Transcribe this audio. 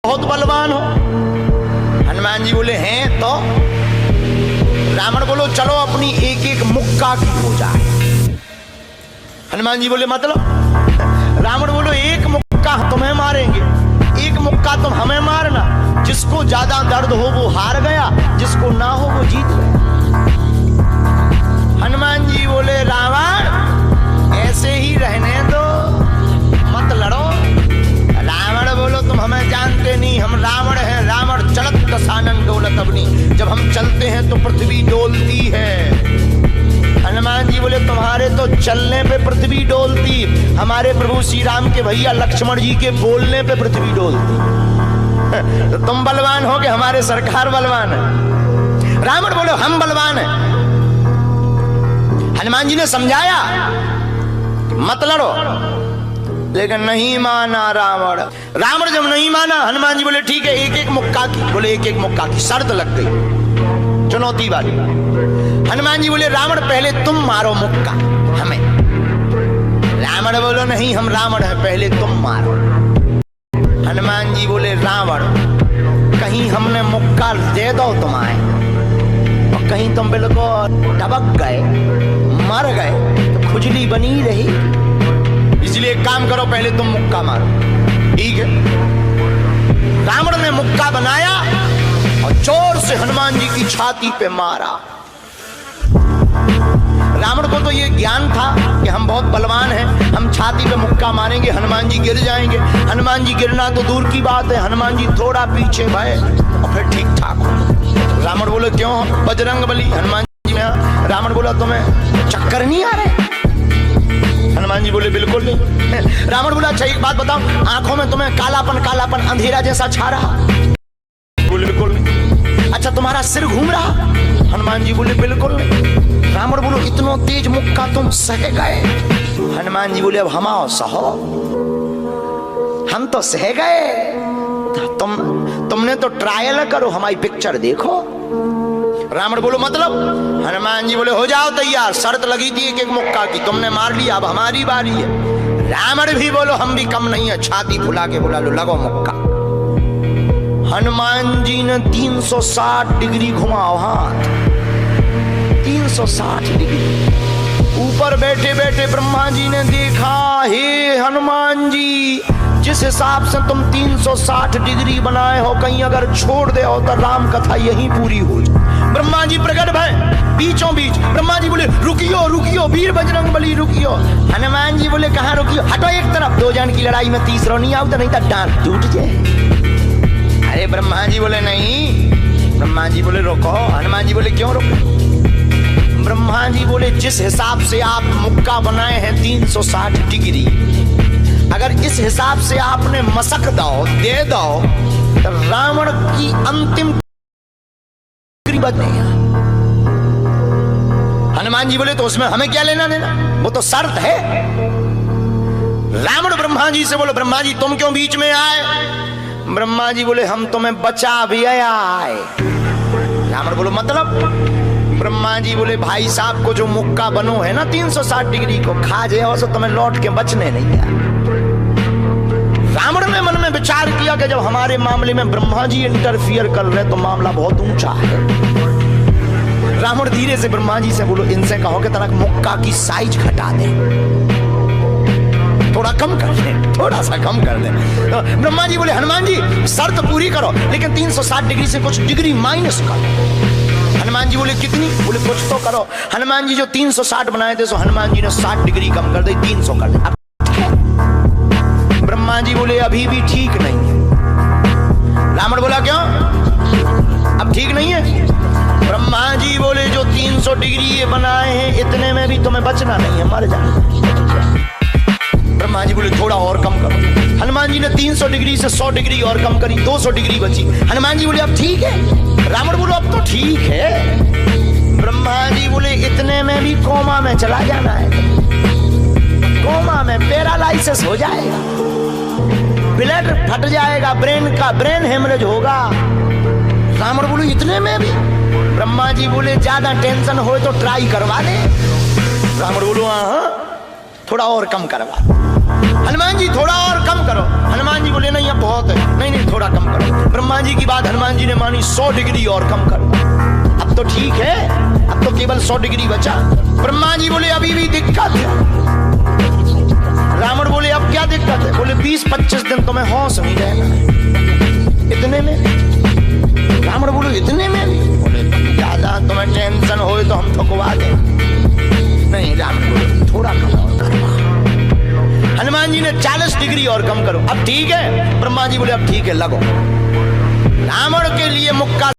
बहुत बलवान हो। हनुमान जी बोले हैं तो। रावण बोलो चलो अपनी एक एक मुक्का की हो जाए। हनुमान जी बोले मतलब? रावण बोलो एक मुक्का तुम्हें मारेंगे, एक मुक्का तुम हमें मारना। जिसको ज्यादा दर्द हो वो हार गया, जिसको ना हो वो जीत गया। हनुमान जी बोले रावण ऐसे ही रहने दो, मत लड़ो। रावण बोलो तुम हमें जानते नहीं, हम रावण हैं। रावण चलत दसानन डोलत अपनी, जब हम चलते हैं तो पृथ्वी डोलती है। हनुमान जी बोले तुम्हारे तो चलने पे पृथ्वी डोलती, हमारे प्रभु श्री राम के भैया लक्ष्मण जी के बोलने पे पृथ्वी डोलती। तो तुम बलवान हो कि हमारे सरकार बलवान है? रावण बोले हम बलवान हैं। हनुमान जी ने समझाया मत लड़ो, लेकिन नहीं माना रावण। रावण जब नहीं माना, हनुमान जी बोले ठीक है एक एक मुक्का की। बोले एक एक मुक्का की शर्त लग गई, चुनौती वाली। हनुमान जी बोले रावण पहले तुम मारो मुक्का हमें। रावण बोलो नहीं हम रावण हैं, पहले तुम मारो। हनुमान जी बोले रावण कहीं हमने मुक्का दे दो तुम्हारे, और कहीं तुम बिल्कुल टबक गए मर गए तो खुजली बनी रही। इसलिए एक काम करो पहले तुम मुक्का मारो। ठीक है। रावण ने मुक्का बनाया और जोर से हनुमान जी की छाती पे मारा। रावण को तो ये ज्ञान था कि हम बहुत बलवान हैं, हम छाती पे मुक्का मारेंगे हनुमान जी गिर जाएंगे। हनुमान जी गिरना तो दूर की बात है, हनुमान जी थोड़ा पीछे भय और फिर ठीक ठाक हो। रावण बोले क्यों बजरंग बली? हनुमान जी में रावण बोला तुम्हें चक्कर नहीं आ रहे? हनुमान जी बोले बिल्कुल नहीं। रावण बोला अच्छा एक बात बताओ, आंखों में तुम्हें कालापन कालापन अंधेरा जैसा छा रहा? बोले बिल्कुल नहीं। अच्छा तुम्हारा सिर घूम रहा? हनुमान जी बोले बिल्कुल नहीं। रावण बोलो इतना तेज मुक्का तुम सह गए? हनुमान जी बोले अब हम आओ सहो, हम तो सह गए, तुमने तो ट्रायल करो, हमारी पिक्चर देखो। रावण बोलो मतलब? हनुमान जी बोले हो जाओ तैयार, शर्त लगी थी एक एक मुक्का की, तुमने मार लिया, अब हमारी बारी है। रावण भी बोलो हम भी कम नहीं है, छाती फुला के बोला लो लगो मुक्का। हनुमान जी ने 360 डिग्री घुमाओ हाथ, 360 डिग्री। ऊपर बैठे बैठे ब्रह्मा जी ने देखा, हे हनुमान जी जिस हिसाब से तुम 360 डिग्री बनाए हो, कहीं अगर छोड़ दे हो तो राम कथा यहीं पूरी हो जाए। ब्रह्मा जी प्रकट भय बीचों बीच। ब्रह्मा जी बोले रुकियो रुकियो वीर बजरंग बली रुकियो। हनुमान जी बोले कहाँ रुकियो? हटो एक तरफ, दो जन की लड़ाई में तीसरा नहीं आओ तो नहीं तो डांट टूट जाए। अरे ब्रह्मा जी बोले नहीं। ब्रह्मा जी बोले रोको। हनुमान जी बोले क्यों रोको? ब्रह्मा जी बोले जिस हिसाब से आप मुक्का बनाए हैं 360 डिग्री, अगर इस हिसाब से आपने मसक दो दे दो तो रावण की अंतिम बनेगा। हनुमान जी बोले तो उसमें हमें क्या लेना देना, वो तो शर्त है। रावण ब्रह्मा जी से बोले ब्रह्मा जी तुम क्यों बीच में आए? ब्रह्मा जी बोले हम तुम्हें बचा भी आए। रावण बोलो मतलब? ब्रह्मा जी बोले भाई साहब को जो मुक्का बनो है ना 360 डिग्री को, खा जाओ तो तुम्हें लौट के बचने नहीं है। रावण ने मन में विचार किया कि जब हमारे मामले में ब्रह्मा जी इंटरफियर कर रहे तो मामला बहुत ऊंचा है। रावण धीरे से ब्रह्मा जी से बोलो इनसे कहो कि तनक मुक्का की साइज घटा दे, थोड़ा कम कर दे, थोड़ा सा कम कर दे। तो ब्रह्मा जी बोले हनुमान जी शर्त पूरी करो, लेकिन 360 डिग्री से कुछ डिग्री माइनस करो। हनुमान जी बोले कितनी? बोले कुछ तो करो। हनुमान जी जो 360 बनाए थे सो हनुमान जी ने 60 डिग्री कम कर दी, 300 कर दी। ब्रह्मा जी बोले अभी भी ठीक नहीं है। रावण बोला क्यों अब ठीक नहीं है? ब्रह्मा जी बोले जो 300 डिग्री ये बनाए हैं इतने में भी तुम्हें बचना नहीं है, मर जाना। ब्रह्मा जी बोले थोड़ा और कम करो। हनुमान जी ने 300 डिग्री से 100 डिग्री और कम करी, 200 डिग्री बची। हनुमान जी बोले अब ठीक है? रावण बोलो अब तो ठीक है। ब्रह्मा जी बोले इतने में भी कोमा में चला जाना है, कोमा में पैरालाइसिस हो जाएगा, ब्लड फट जाएगा, ब्रेन हेमरेज होगा। रावण बोले इतने में भी? ब्रह्मा जी बोले ज्यादा टेंशन हो तो ट्राई करवा ले। रावण बोलो हाँ थोड़ा और कम करवा। हनुमान जी थोड़ा और कम करो। हनुमान जी बोले नहीं अब बहुत है, नहीं नहीं थोड़ा कम करो। जी की बात हनुमान जी ने मानी, 100 डिग्री और कम कर, अब तो ठीक है, अब तो केवल 100 डिग्री बचा। ब्रह्मा जी बोले अभी भी दिक्कत है। रावण बोले अब क्या दिक्कत है? बोले 20-25 दिन तुम्हें होश नहीं रहना है। इतने में? रावण बोले इतने में भी? बोले ज्यादा तुम्हें टेंशन हो तो हम ठुकवा दें। नहीं, रावण बोले थोड़ा कम और करवा। हनुमान जी ने 40 डिग्री और कम करो, अब ठीक है? ब्रह्मा जी बोले अब ठीक है, लगो। रावण के लिए मुक्का